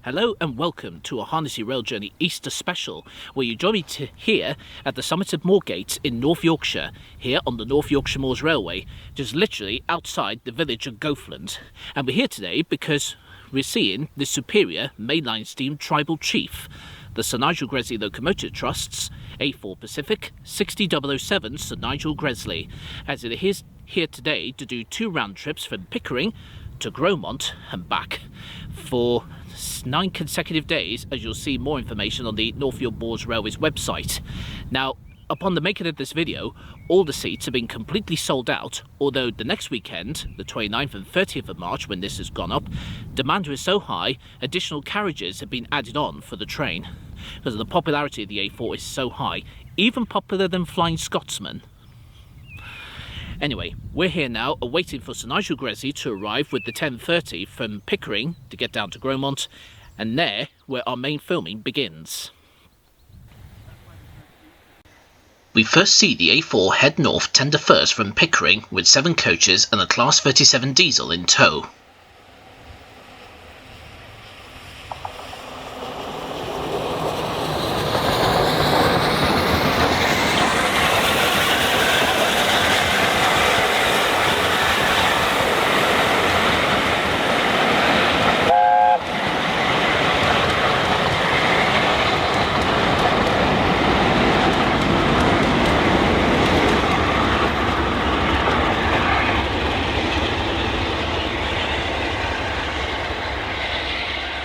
Hello and welcome to a Harnetty Rail Journey Easter special, where you join me here at the summit of Moorgate in North Yorkshire, here on the North Yorkshire Moors Railway, just literally outside the village of Goathland. And we're here today because we're seeing the superior mainline steam tribal chief, the Sir Nigel Gresley Locomotive Trust's A4 Pacific 60007 Sir Nigel Gresley, as it is here today to do 2 round trips from Pickering to Grosmont and back for 9 consecutive days, as you'll see more information on the North Yorkshire Moors Railway's website. Now, upon the making of this video, all the seats have been completely sold out, although the next weekend, the 29th and 30th of March, when this has gone up, demand is so high, additional carriages have been added on for the train, because the popularity of the A4 is so high, even popular than Flying Scotsman. Anyway, we're here now, awaiting for Sir Nigel Gresley to arrive with the 10:30 from Pickering to get down to Grosmont, and there where our main filming begins. We first see the A4 head north tender first from Pickering with 7 coaches and a Class 37 diesel in tow.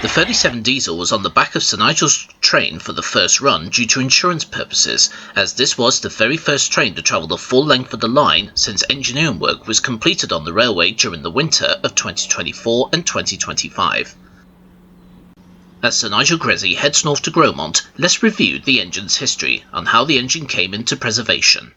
The 37 diesel was on the back of Sir Nigel's train for the first run due to insurance purposes, as this was the very first train to travel the full length of the line since engineering work was completed on the railway during the winter of 2024 and 2025. As Sir Nigel Gresley heads north to Grosmont, let's review the engine's history and how the engine came into preservation.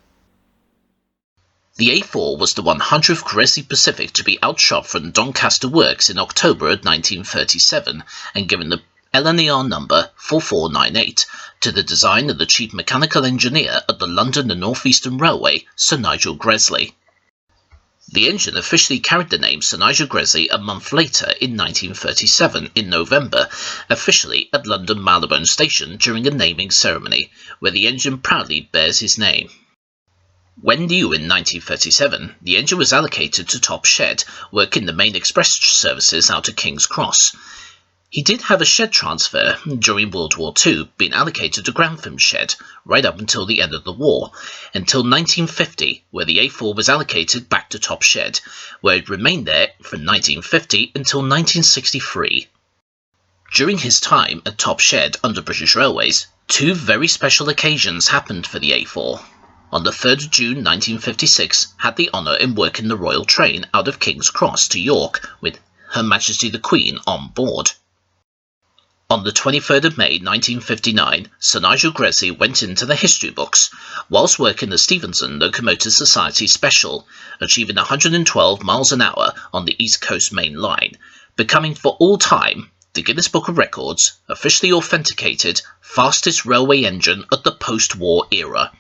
The A4 was the 100th Gresley Pacific to be outshot from Doncaster Works in October of 1937 and given the LNER number 4498 to the design of the Chief Mechanical Engineer at the London and North Eastern Railway, Sir Nigel Gresley. The engine officially carried the name Sir Nigel Gresley a month later in 1937 in November, officially at London Marylebone Station during a naming ceremony, where the engine proudly bears his name. When new in 1937, the engine was allocated to Top Shed, working the main express services out of King's Cross. He did have a shed transfer during World War II, being allocated to Grantham Shed right up until the end of the war, until 1950, where the A4 was allocated back to Top Shed, where it remained there from 1950 until 1963. During his time at Top Shed under British Railways, 2 very special occasions happened for the A4. On the 3rd of June 1956, had the honour in working the Royal Train out of King's Cross to York with Her Majesty the Queen on board. On the 23rd of May 1959, Sir Nigel Gresley went into the history books, whilst working the Stephenson Locomotive Society Special, achieving 112 miles an hour on the East Coast Main Line, becoming for all time the Guinness Book of Records officially authenticated fastest railway engine of the post-war era.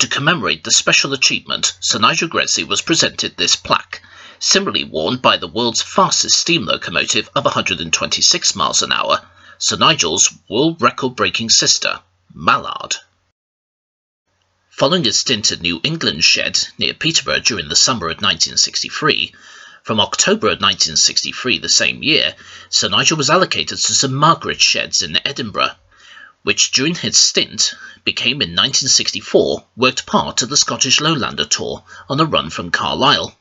To commemorate the special achievement, Sir Nigel Gresley was presented this plaque, similarly worn by the world's fastest steam locomotive of 126 miles an hour, Sir Nigel's world record-breaking sister, Mallard. Following a stint at New England Shed near Peterborough during the summer of 1963, from October of 1963 the same year, Sir Nigel was allocated to St Margaret's Sheds in Edinburgh, which during his stint became in 1964 worked part of the Scottish Lowlander Tour on a run from Carlisle.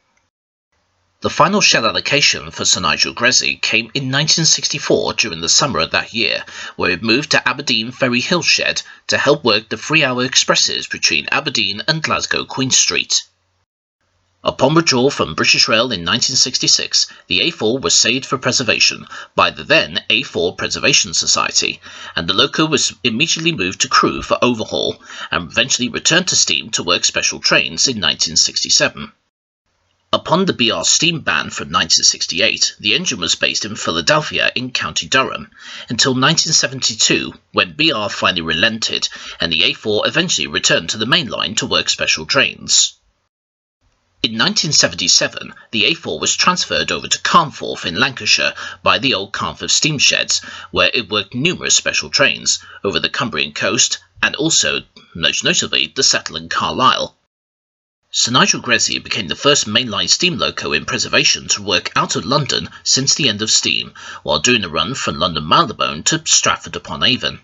The final shed allocation for Sir Nigel Gresley came in 1964 during the summer of that year, where it moved to Aberdeen Ferry Hill Shed to help work the 3-hour expresses between Aberdeen and Glasgow Queen Street. Upon withdrawal from British Rail in 1966, the A4 was saved for preservation by the then A4 Preservation Society, and the loco was immediately moved to Crewe for overhaul, and eventually returned to steam to work special trains in 1967. Upon the BR steam ban from 1968, the engine was based in Philadelphia in County Durham, until 1972, when BR finally relented, and the A4 eventually returned to the main line to work special trains. In 1977, the A4 was transferred over to Carnforth in Lancashire by the old Carnforth steamsheds, where it worked numerous special trains over the Cumbrian coast and also, most notably, the Settle and Carlisle. Sir Nigel Gresley became the first mainline steam loco in preservation to work out of London since the end of steam, while doing a run from London Marylebone to Stratford-upon-Avon.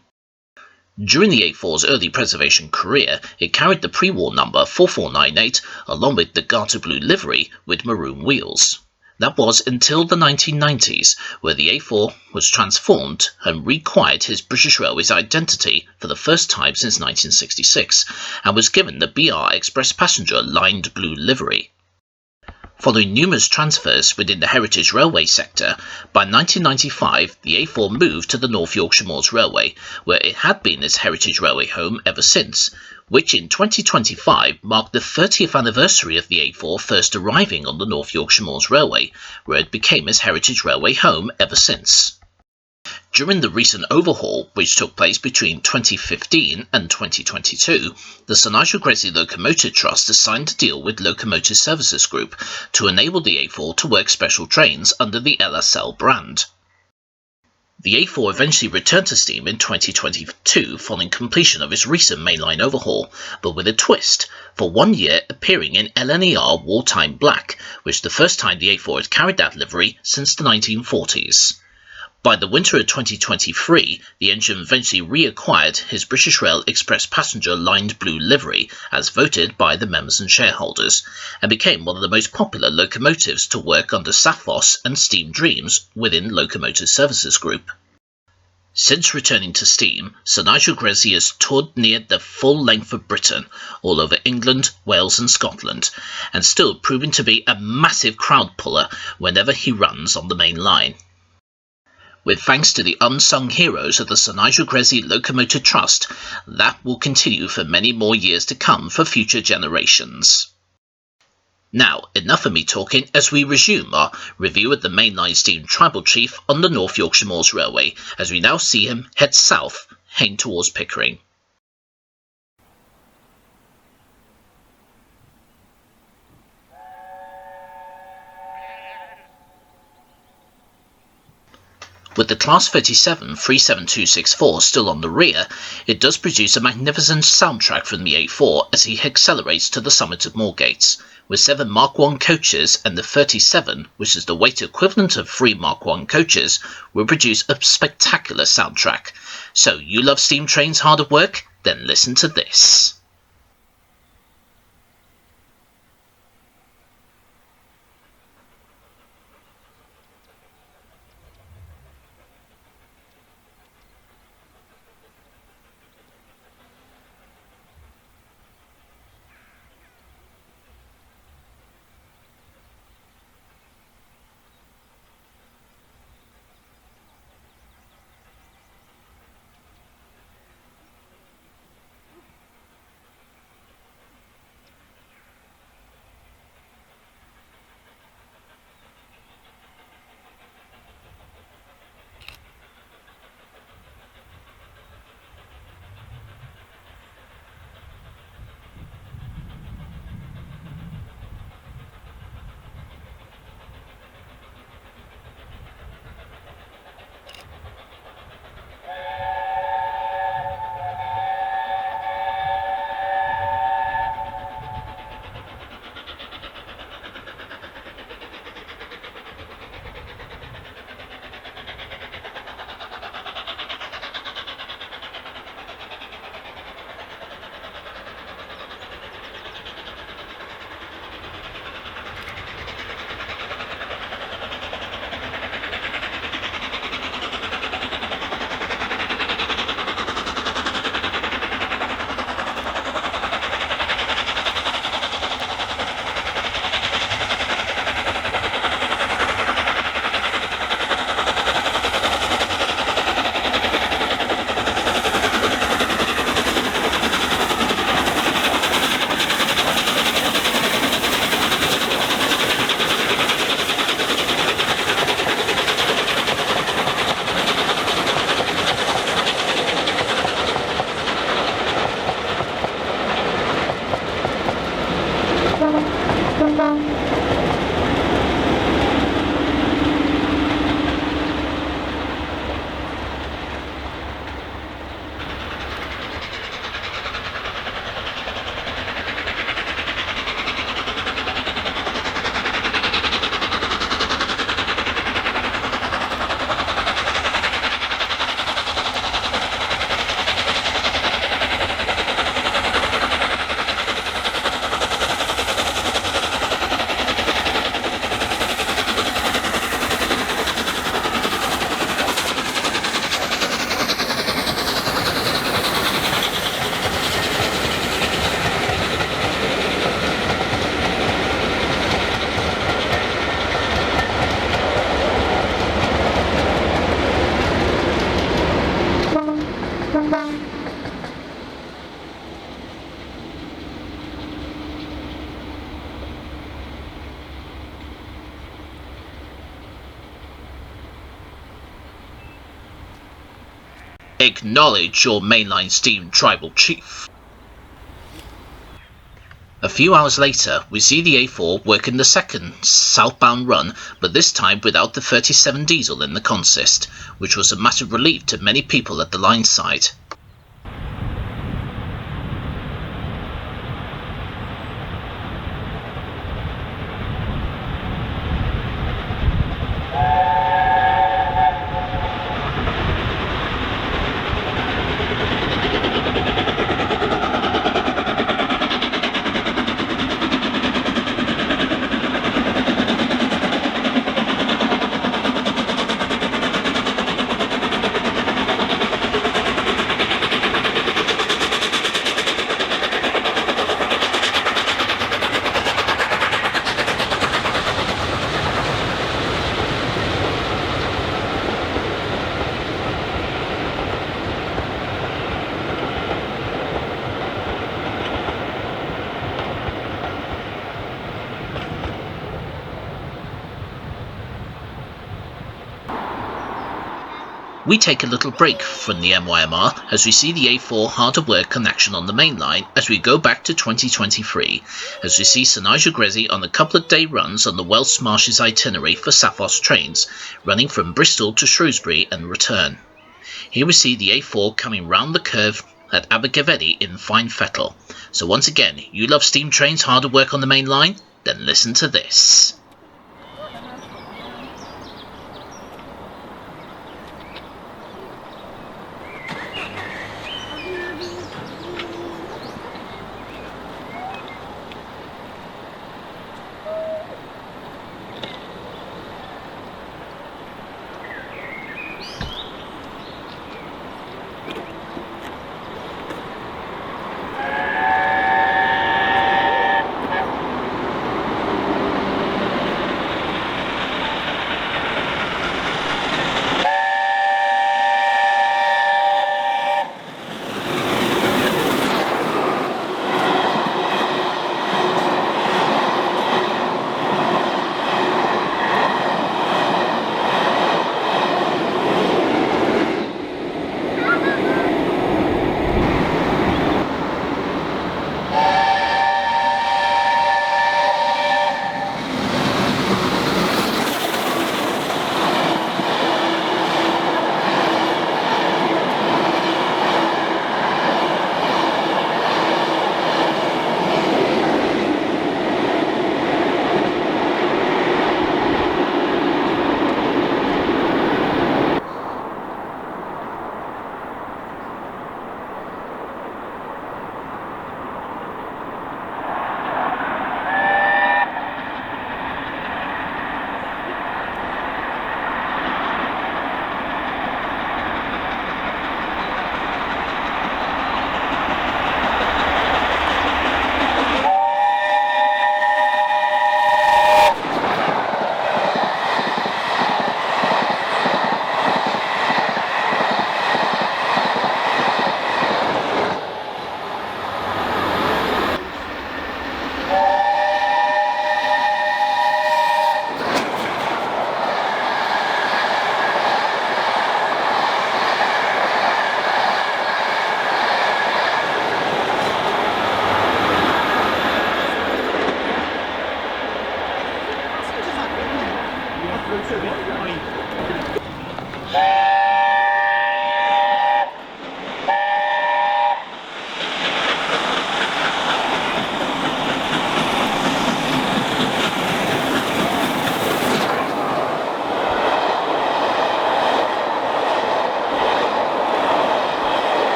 During the A4's early preservation career, it carried the pre-war number 4498 along with the garter blue livery with maroon wheels. That was until the 1990s, where the A4 was transformed and reacquired his British Railways identity for the first time since 1966, and was given the BR Express Passenger lined blue livery. Following numerous transfers within the Heritage Railway sector, by 1995 the A4 moved to the North Yorkshire Moors Railway, where it had been its Heritage Railway home ever since, which in 2025 marked the 30th anniversary of the A4 first arriving on the North Yorkshire Moors Railway, where it became its Heritage Railway home ever since. During the recent overhaul, which took place between 2015 and 2022, the Sir Nigel Gresley Locomotive Trust has signed a deal with Locomotive Services Group to enable the A4 to work special trains under the LSL brand. The A4 eventually returned to steam in 2022 following completion of its recent mainline overhaul, but with a twist, for 1 year appearing in LNER Wartime Black, which the first time the A4 had carried that livery since the 1940s. By the winter of 2023, the engine eventually reacquired his British Rail Express Passenger lined blue livery as voted by the members and shareholders, and became one of the most popular locomotives to work under Safos and Steam Dreams within Locomotive Services Group. Since returning to steam, Sir Nigel Gresley has toured near the full length of Britain, all over England, Wales and Scotland, and still proving to be a massive crowd puller whenever he runs on the main line. With thanks to the unsung heroes of the Sir Nigel Gresley Locomotive Trust, that will continue for many more years to come for future generations. Now, enough of me talking as we resume our review of the mainline steam tribal chief on the North Yorkshire Moors Railway, as we now see him head south, heading towards Pickering. With the Class 37 37264 still on the rear, it does produce a magnificent soundtrack from the A4 as he accelerates to the summit of Moorgates. With 7 Mark I coaches and the 37, which is the weight equivalent of 3 Mark I coaches, will produce a spectacular soundtrack. So you love steam trains hard at work? Then listen to this. Acknowledge your Mainline Steam Tribal Chief. A few hours later, we see the A4 working the second southbound run, but this time without the 37 diesel in the consist, which was a massive relief to many people at the line side. We take a little break from the MYMR as we see the A4 hard at work on action on the main line as we go back to 2023, as we see Sir Nigel Gresley on a couple of day runs on the Welsh Marshes itinerary for Sappho's trains, running from Bristol to Shrewsbury and return. Here we see the A4 coming round the curve at Abergavenny in fine fettle. So once again, you love steam trains hard at work on the main line? Then listen to this.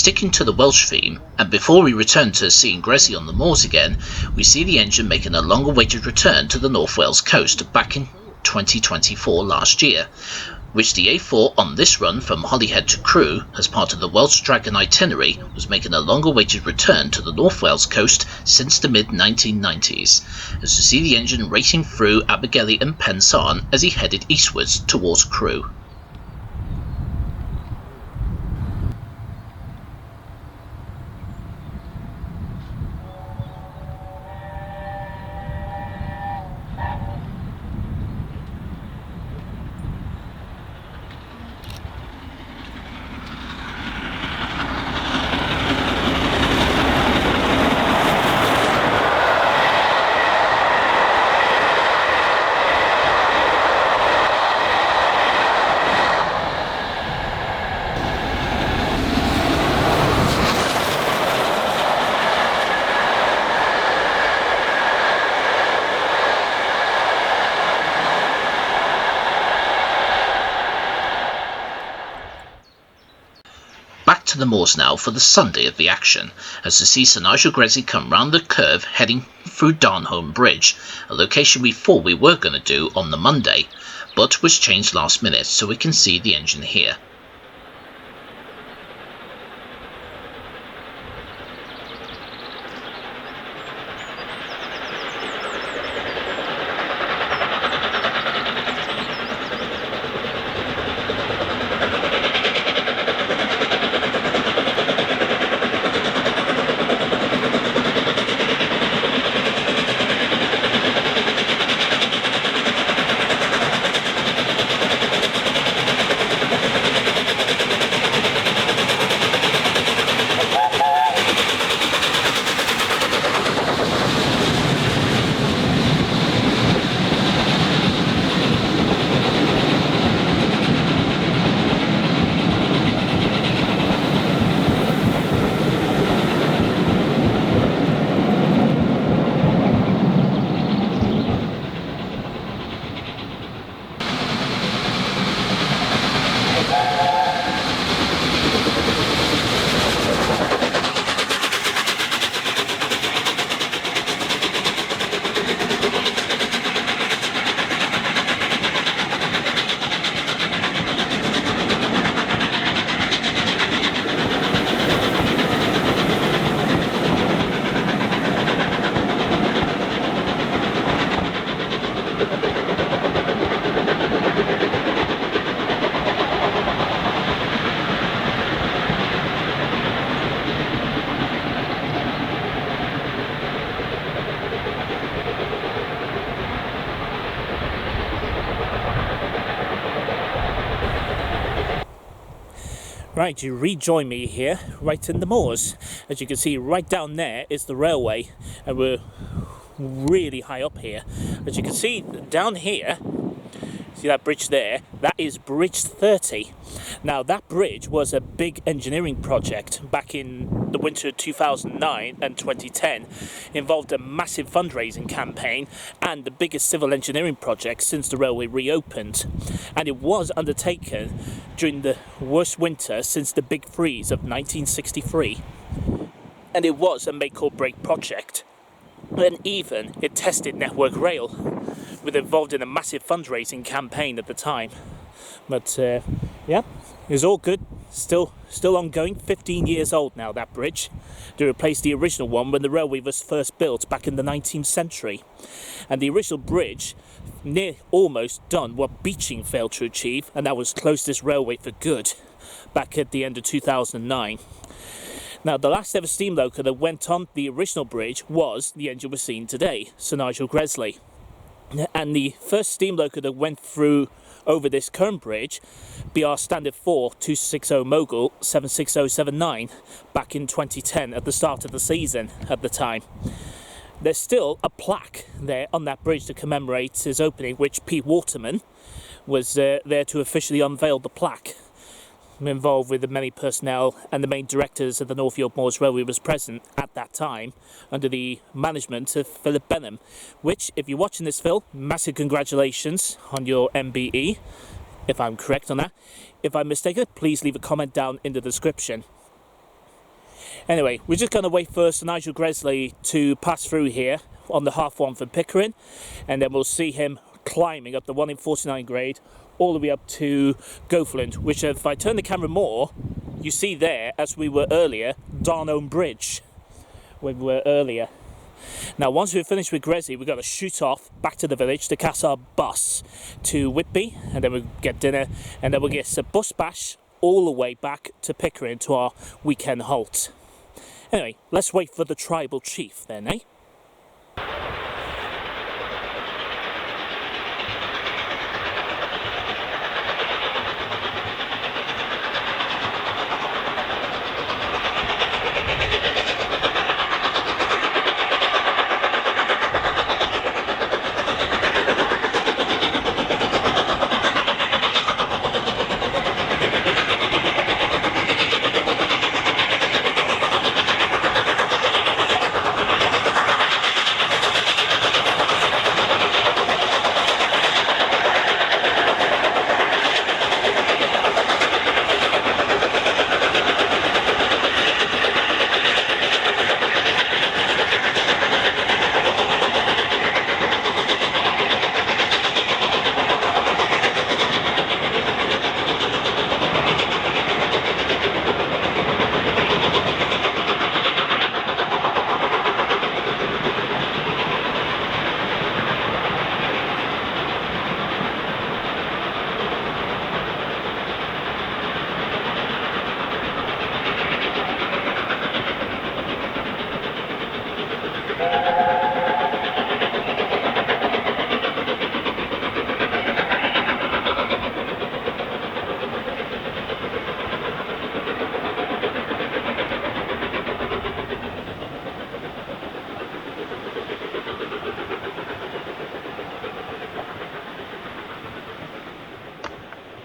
sticking to the Welsh theme, and before we return to seeing Gresley on the moors again, we see the engine making a long-awaited return to the North Wales coast back in 2024 last year, which the A4 on this run from Holyhead to Crewe, as part of the Welsh Dragon itinerary, was making a long-awaited return to the North Wales coast since the mid-1990s, as we see the engine racing through Abergele and Pensarn as he headed eastwards towards Crewe. Back to the moors now for the Sunday of the action, as we see Sir Nigel Gresley come round the curve heading through Darnholm Bridge, a location we thought we were going to do on the Monday, but was changed last minute so we can see the engine here. Right, you rejoin me here, right in the moors. As you can see, right down there is the railway, and we're really high up here. As you can see, down here, see that bridge there? That is Bridge 30. Now, that bridge was a big engineering project back in the winter of 2009 and 2010. It involved a massive fundraising campaign and the biggest civil engineering project since the railway reopened. And it was undertaken during the worst winter since the Big Freeze of 1963. And it was a make or break project. And even it tested Network Rail, with involved in a massive fundraising campaign at the time. But yeah, it was all good. Still ongoing. 15 years old now, that bridge, to replace the original one when the railway was first built back in the 19th century. And the original bridge, near almost done what Beeching failed to achieve, and that was close this railway for good back at the end of 2009. Now, the last ever steam loco that went on the original bridge was the engine we're seeing today, Sir Nigel Gresley. And the first steam loco that went through over this current bridge be our Standard 4 260 Mogul 76079 back in 2010 at the start of the season at the time. There's still a plaque there on that bridge to commemorate his opening, which Pete Waterman was there to officially unveil the plaque. Involved with the many personnel and the main directors of the North York Moors Railway was present at that time under the management of Philip Benham, which, if you're watching this, Phil, massive congratulations on your MBE, if I'm correct on that. If I'm mistaken, please leave a comment down in the description. Anyway, we're just going to wait for Sir Nigel Gresley to pass through here on the half one from Pickering, and then we'll see him climbing up the 1 in 49 grade all the way up to Goathland, which if I turn the camera more, you see there, as we were earlier, Darnholm Bridge, where we were earlier. Now, once we're finished with Gresley, we've got to shoot off back to the village to catch our bus to Whitby, and then we'll get dinner, and then we'll get a bus bash all the way back to Pickering to our weekend halt. Anyway, let's wait for the tribal chief then, eh?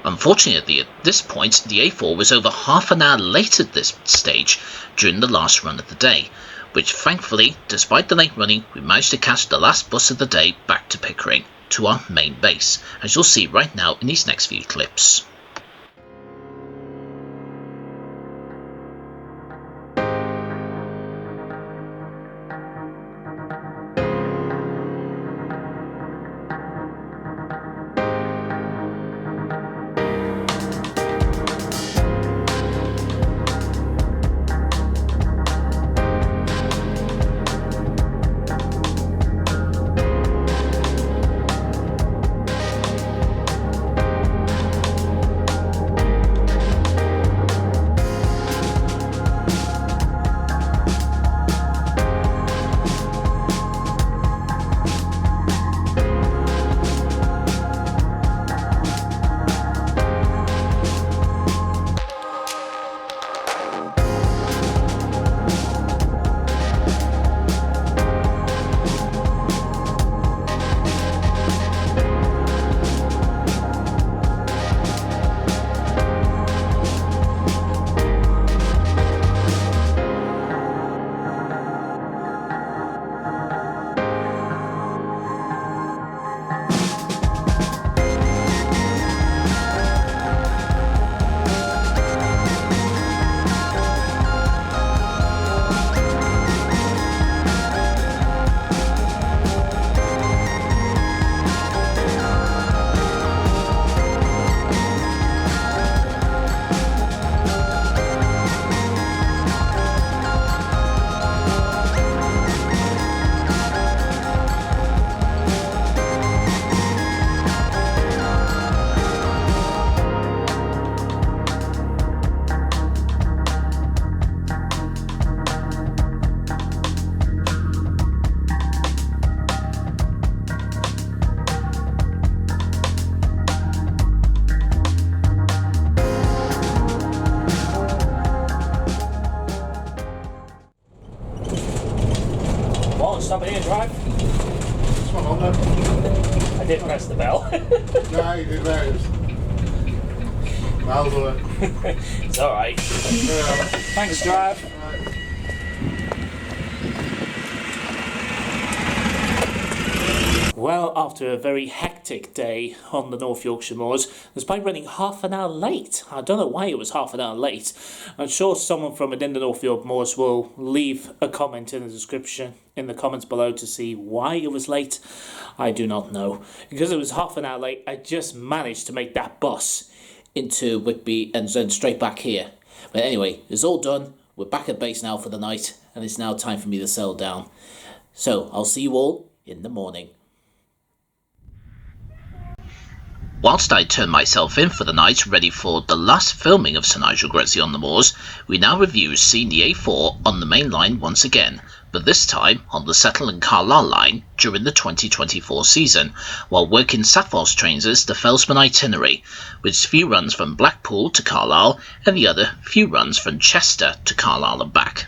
Unfortunately, at this point, the A4 was over half an hour late at this stage during the last run of the day, which thankfully, despite the late running, we managed to catch the last bus of the day back to Pickering, to our main base, as you'll see right now in these next few clips. Stop it here, drive. This one on there. I did press the bell. No, you did that. Miles away. It's alright. Yeah. Thanks, drive. Well, after a very hectic day on the North Yorkshire moors, despite running half an hour late, I don't know why it was half an hour late. I'm sure someone from within the North York moors will leave a comment in the description, in the comments below, to see why it was late. I do not know. Because it was half an hour late, I just managed to make that bus into Whitby and then straight back here. But anyway, it's all done. We're back at base now for the night, and it's now time for me to settle down. So, I'll see you all in the morning. Whilst I turn myself in for the night ready for the last filming of Sir Nigel Gresley on the moors, we now review seeing the A4 on the main line once again, but this time on the Settle and Carlisle line during the 2024 season, while working Sappho's trains as the Fellsman itinerary, with few runs from Blackpool to Carlisle and the other few runs from Chester to Carlisle and back.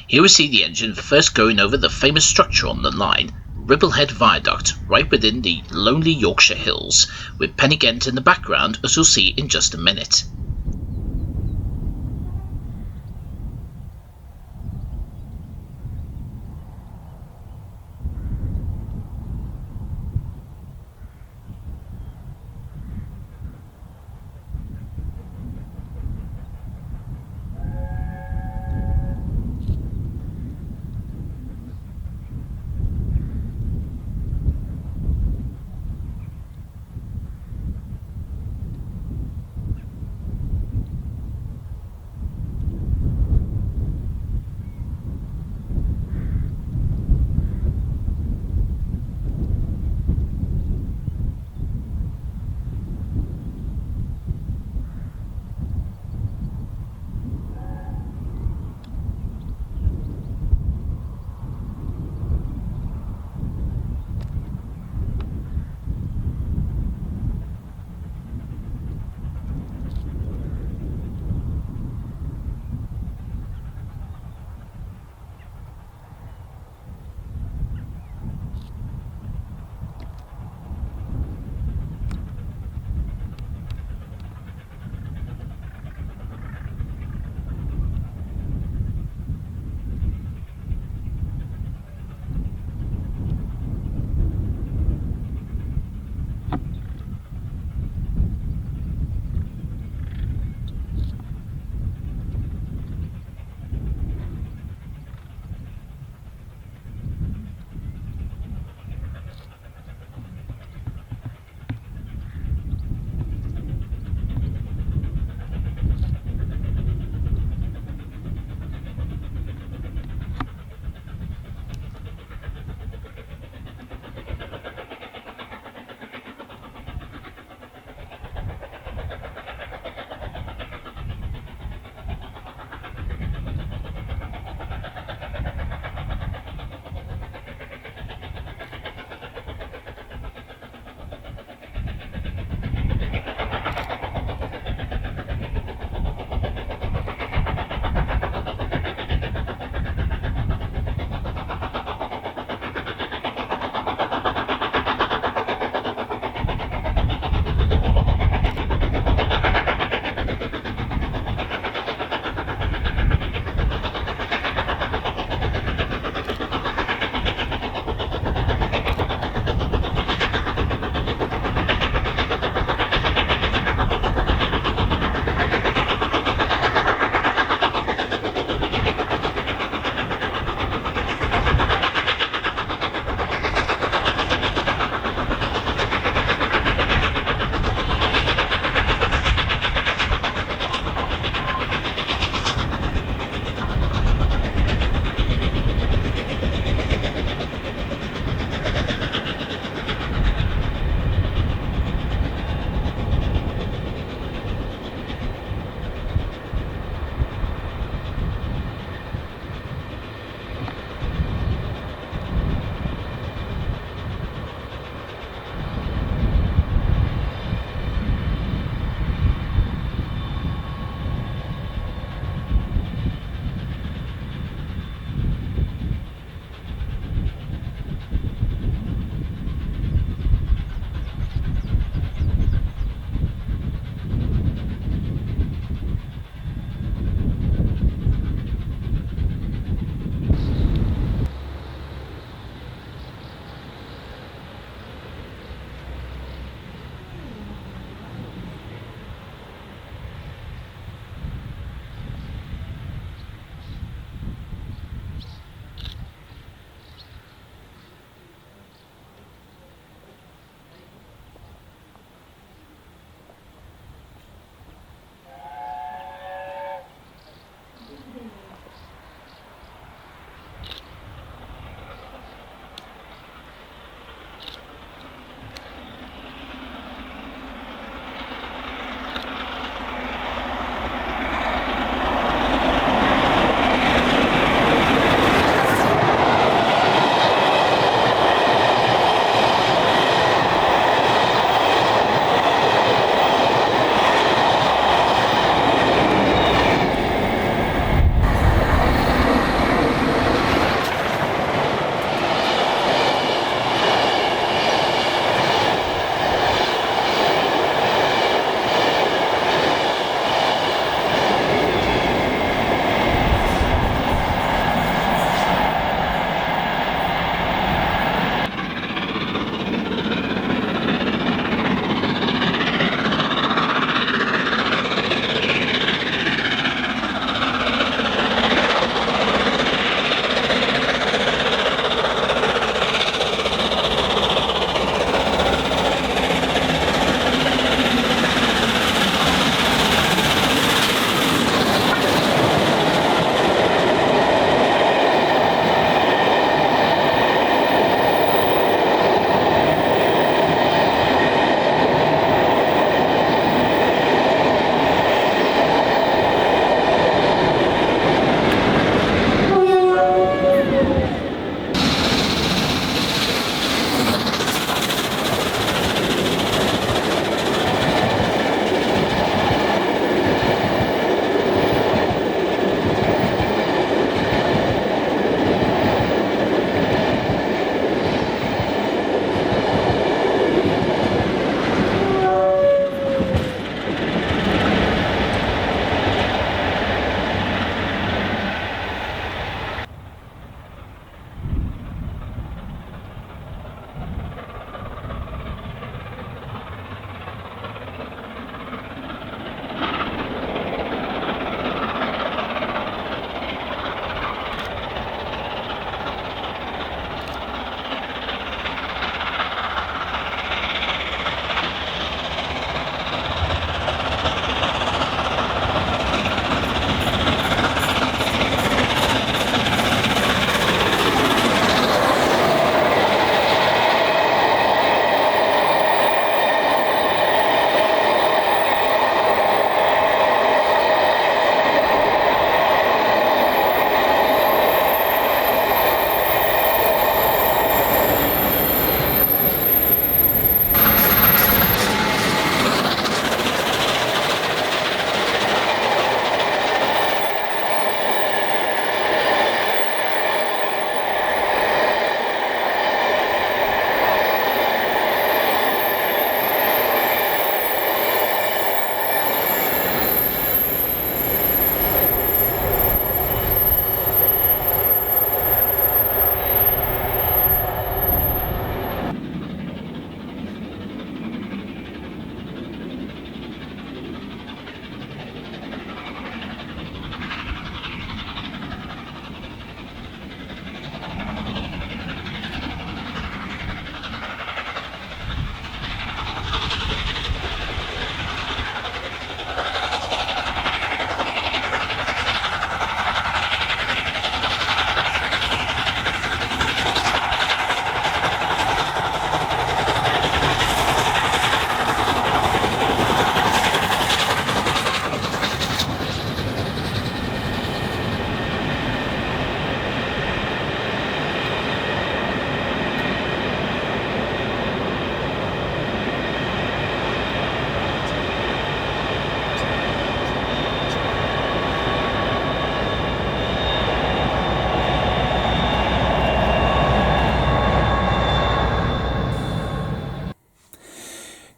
Here we see the engine first going over the famous structure on the line, Ribblehead Viaduct, right within the lonely Yorkshire hills, with Pennygent in the background, as you'll see in just a minute.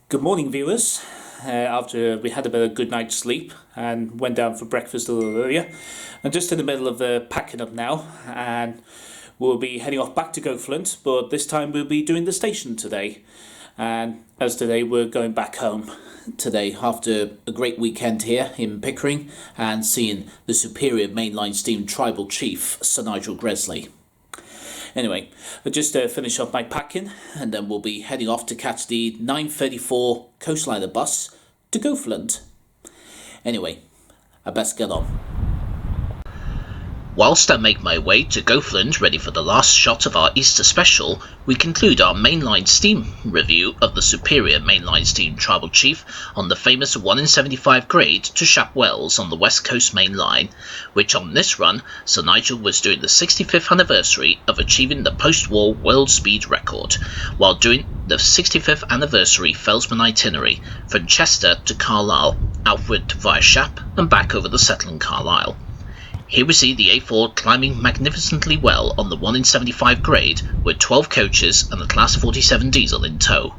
Good morning, viewers. After we had a bit of good night's sleep and went down for breakfast a little earlier, I'm just in the middle of packing up now, and we'll be heading off back to Goflint, but this time we'll be doing the station today. And as today we're going back home today after a great weekend here in Pickering and seeing the superior mainline steam tribal chief, Sir Nigel Gresley. Anyway, I'll just finish up my packing and then we'll be heading off to catch the 9:34 coastliner bus to Goflint. Anyway, I best get on. Whilst I make my way to Goflint ready for the last shot of our Easter special, we conclude our mainline steam review of the superior mainline steam tribal chief on the famous 1 in 75 grade to Shap Wells on the West Coast Main Line, which on this run Sir Nigel was doing the 65th anniversary of achieving the post-war world speed record, while doing the 65th anniversary Fellsman itinerary from Chester to Carlisle, outward via Shap and back over the settling Carlisle. Here we see the A4 climbing magnificently well on the 1 in 75 grade with 12 coaches and the Class 47 diesel in tow.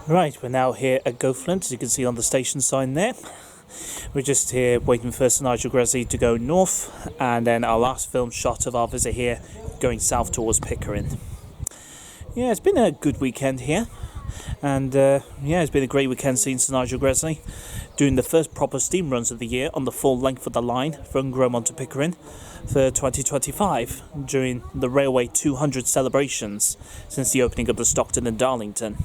Right, we're now here at Goflint, as you can see on the station sign there. We're just here waiting for Sir Nigel Gresley to go north, and then our last film shot of our visit here going south towards Pickering. Yeah, it's been a good weekend here, and it's been a great weekend seeing Sir Nigel Gresley doing the first proper steam runs of the year on the full length of the line from Grosmont to Pickering for 2025 during the Railway 200 celebrations since the opening of the Stockton and Darlington.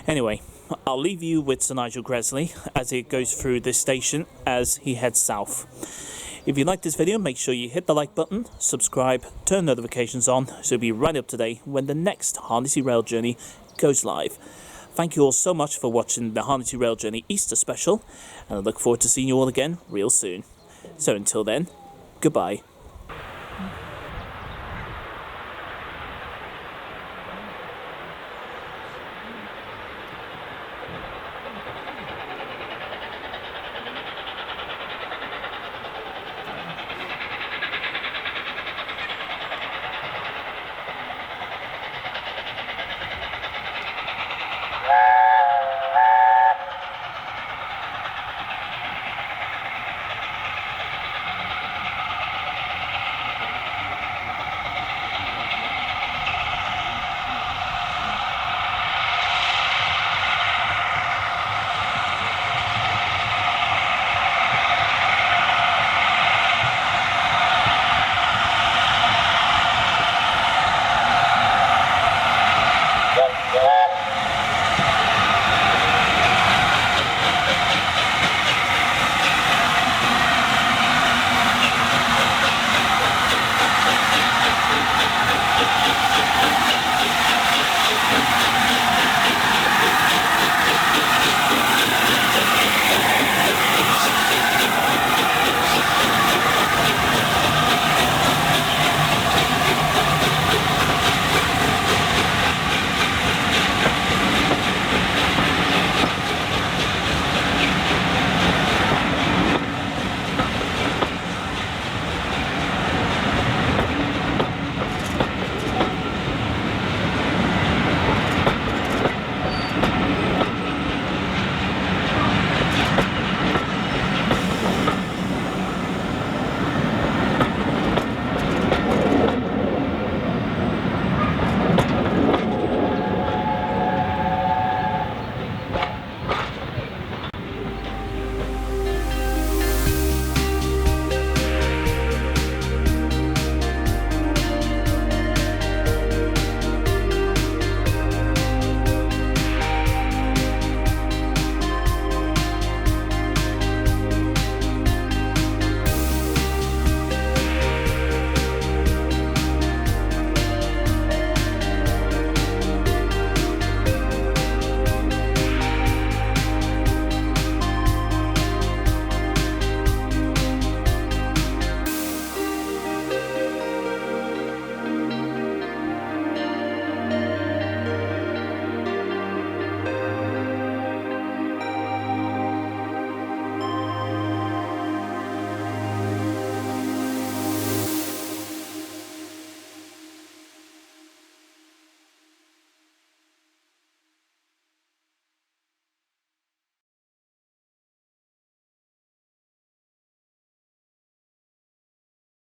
Anyway, I'll leave you with Sir Nigel Gresley as he goes through this station as he heads south. If you like this video, make sure you hit the like button, subscribe, turn notifications on so you'll be right up to date when the next Harnetty Rail Journey goes live. Thank you all so much for watching the Harnetty Rail Journey Easter special, and I look forward to seeing you all again real soon. So until then, goodbye.